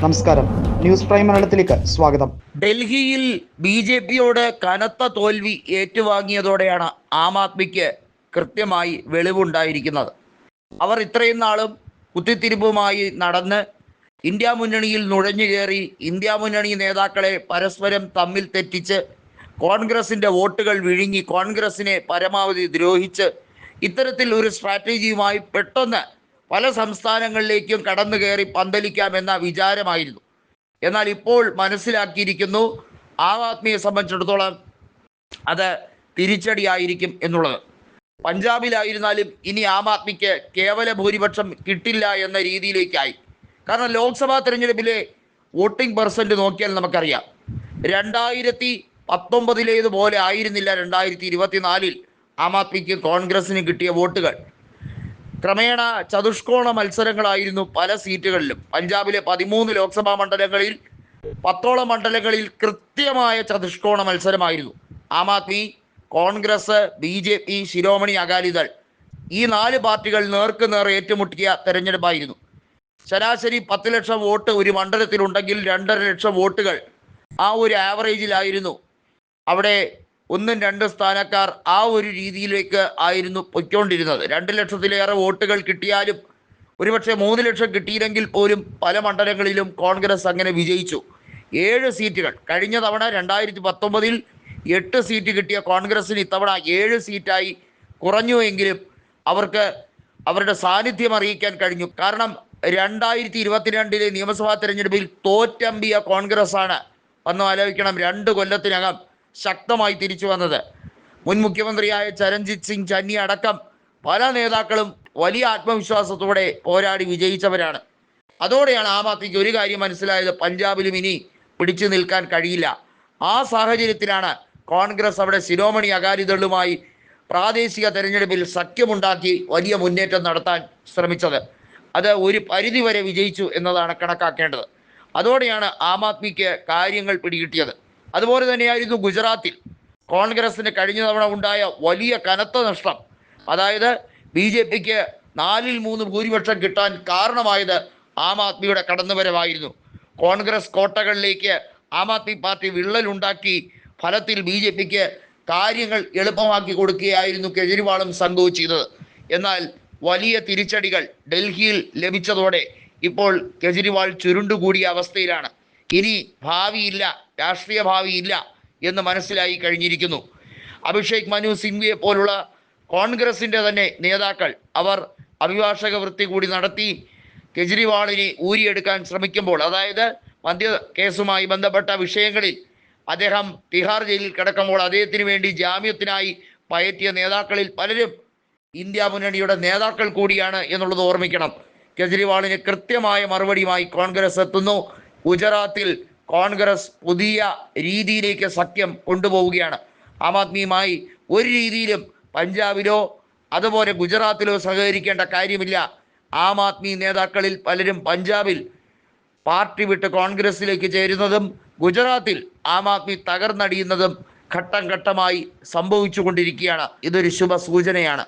നമസ്കാരം, news prime മലയാളത്തിലേക്ക് സ്വാഗതം. ഡൽഹിയിൽ BJPയോട് കനത്ത തോൽവി ഏറ്റുവാങ്ങിയതോടെയാണ് ആം ആദ്മിക്ക് കൃത്യമായി വെളിവുണ്ടായിരിക്കുന്നത്. അവർ ഇത്രയും നാളും കുത്തിത്തിരിപ്പുമായി നടന്ന് ഇന്ത്യ മുന്നണിയിൽ നുഴഞ്ഞു കയറി ഇന്ത്യ മുന്നണി നേതാക്കളെ പരസ്പരം തമ്മിൽ തെറ്റിച്ച് കോൺഗ്രസിൻ്റെ വോട്ടുകൾ വിഴുങ്ങി കോൺഗ്രസിനെ പരമാവധി ദ്രോഹിച്ച് ഇത്തരത്തിൽ ഒരു സ്ട്രാറ്റജിയുമായി പെട്ടെന്ന് പല സംസ്ഥാനങ്ങളിലേക്കും കടന്നു കയറി പന്തലിക്കാമെന്ന വിചാരമായിരുന്നു. എന്നാൽ ഇപ്പോൾ മനസ്സിലാക്കിയിരിക്കുന്നു ആം ആദ്മിയെ സംബന്ധിച്ചിടത്തോളം അത് തിരിച്ചടിയായിരിക്കും എന്നുള്ളത്. പഞ്ചാബിലായിരുന്നാലും ഇനി ആം ആദ്മിക്ക് കേവല ഭൂരിപക്ഷം കിട്ടില്ല എന്ന രീതിയിലേക്കായി. കാരണം ലോക്സഭാ തെരഞ്ഞെടുപ്പിലെ വോട്ടിംഗ് പെർസെൻറ്റ് നോക്കിയാൽ നമുക്കറിയാം, 2019 ആയിരുന്നില്ല 2024 ആം ആദ്മിക്ക് കോൺഗ്രസിന് കിട്ടിയ വോട്ടുകൾ. ക്രമേണ ചതുഷ്കോണ മത്സരങ്ങളായിരുന്നു പല സീറ്റുകളിലും. പഞ്ചാബിലെ 13 ലോക്സഭാ മണ്ഡലങ്ങളിൽ 10ഓളം മണ്ഡലങ്ങളിൽ കൃത്യമായ ചതുഷ്കോണ മത്സരമായിരുന്നു. ആം ആദ്മി, കോൺഗ്രസ്, BJP, ശിരോമണി അകാലിദൾ ഈ 4 പാർട്ടികൾ നേർക്കുനേർ ഏറ്റുമുട്ടിയ തെരഞ്ഞെടുപ്പായിരുന്നു. ശരാശരി 10 ലക്ഷം വോട്ട് ഒരു മണ്ഡലത്തിലുണ്ടെങ്കിൽ 2.5 ലക്ഷം വോട്ടുകൾ ആ ഒരു ആവറേജിലായിരുന്നു. അവിടെ 1-2 സ്ഥാനക്കാർ ആ ഒരു രീതിയിലേക്ക് ആയിരുന്നു പൊയ്ക്കൊണ്ടിരുന്നത്. 2 ലക്ഷത്തിലേറെ വോട്ടുകൾ കിട്ടിയാലും ഒരുപക്ഷെ 3 ലക്ഷം കിട്ടിയില്ലെങ്കിൽ പോലും പല മണ്ഡലങ്ങളിലും കോൺഗ്രസ് അങ്ങനെ വിജയിച്ചു. 7 സീറ്റുകൾ കഴിഞ്ഞ തവണ 2019 8 സീറ്റ് കിട്ടിയ കോൺഗ്രസിന് ഇത്തവണ 7 സീറ്റായി കുറഞ്ഞുവെങ്കിലും അവർക്ക് അവരുടെ സാന്നിധ്യം അറിയിക്കാൻ കഴിഞ്ഞു. കാരണം 2022 നിയമസഭാ തെരഞ്ഞെടുപ്പിൽ തോറ്റമ്പിയ കോൺഗ്രസ്സാണ്, ഒന്ന് ആലോചിക്കണം, 2 കൊല്ലത്തിനകം ശക്തമായി തിരിച്ചു വന്നത്. മുൻ മുഖ്യമന്ത്രിയായ ചരൺജിത് സിംഗ് ചന്നി അടക്കം പല നേതാക്കളും വലിയ ആത്മവിശ്വാസത്തോടെ പോരാടി വിജയിച്ചവരാണ്. അതോടെയാണ് ആം ആദ്മിക്ക് ഒരു കാര്യം മനസ്സിലായത്, പഞ്ചാബിലും ഇനി പിടിച്ചു നിൽക്കാൻ കഴിയില്ല. ആ സാഹചര്യത്തിലാണ് കോൺഗ്രസ് അവിടെ ശിരോമണി അകാലിദളുമായി പ്രാദേശിക തെരഞ്ഞെടുപ്പിൽ സഖ്യമുണ്ടാക്കി വലിയ മുന്നേറ്റം നടത്താൻ ശ്രമിച്ചത്. അത് ഒരു പരിധിവരെ വിജയിച്ചു എന്നതാണ് കണക്കാക്കേണ്ടത്. അതോടെയാണ് ആം ആദ്മിക്ക് കാര്യങ്ങൾ പിടികിട്ടിയത്. അതുപോലെ തന്നെയായിരുന്നു ഗുജറാത്തിൽ കോൺഗ്രസിന് കഴിഞ്ഞ തവണ ഉണ്ടായ വലിയ കനത്ത നഷ്ടം. അതായത് BJPക്ക് 4/3 ഭൂരിപക്ഷം കിട്ടാൻ കാരണമായത് ആം ആദ്മിയുടെ കടന്നുവരവായിരുന്നു. കോൺഗ്രസ് കോട്ടകളിലേക്ക് ആം ആദ്മി പാർട്ടി വിള്ളലുണ്ടാക്കി ഫലത്തിൽ BJPക്ക് കാര്യങ്ങൾ എളുപ്പമാക്കി കൊടുക്കുകയായിരുന്നു കേജ്രിവാളും സംഘവും ചെയ്തത്. എന്നാൽ വലിയ തിരിച്ചടികൾ ഡൽഹിയിൽ ലഭിച്ചതോടെ ഇപ്പോൾ കേജ്രിവാൾ ചുരുണ്ടുകൂടിയ അവസ്ഥയിലാണ്. ഇനി ഭാവിയില്ല, രാഷ്ട്രീയ ഭാവിയില്ല എന്ന് മനസ്സിലായി കഴിഞ്ഞിരിക്കുന്നു. അഭിഷേക് മനു സിംഗ്വിയെ പോലുള്ള കോൺഗ്രസിൻ്റെ തന്നെ നേതാക്കൾ അവർ അഭിഭാഷക വൃത്തി കൂടി നടത്തി കേജ്രിവാളിനെ ഊരിയെടുക്കാൻ ശ്രമിക്കുമ്പോൾ, അതായത് മദ്യ കേസുമായി ബന്ധപ്പെട്ട വിഷയങ്ങളിൽ അദ്ദേഹം തിഹാർ ജയിലിൽ കിടക്കുമ്പോൾ അദ്ദേഹത്തിന് വേണ്ടി ജാമ്യത്തിനായി പയറ്റിയ നേതാക്കളിൽ പലരും ഇന്ത്യ മുന്നണിയുടെ നേതാക്കൾ കൂടിയാണ് എന്നുള്ളത് ഓർമ്മിക്കണം. കേജ്രിവാളിന് കൃത്യമായ മറുപടിയുമായി കോൺഗ്രസ് എത്തുന്നു. ഗുജറാത്തിൽ കോൺഗ്രസ് പുതിയ രീതിയിലേക്ക് സഖ്യം കൊണ്ടുപോവുകയാണ്. ആം ആദ്മിയുമായി ഒരു രീതിയിലും പഞ്ചാബിലോ അതുപോലെ ഗുജറാത്തിലോ സഹകരിക്കേണ്ട കാര്യമില്ല. ആം ആദ്മി നേതാക്കളിൽ പലരും പഞ്ചാബിൽ പാർട്ടി വിട്ട് കോൺഗ്രസിലേക്ക് ചേരുന്നതും ഗുജറാത്തിൽ ആം ആദ്മി തകർന്നടിയുന്നതും ഘട്ടം ഘട്ടമായി സംഭവിച്ചു കൊണ്ടിരിക്കുകയാണ്. ഇതൊരു ശുഭ സൂചനയാണ്.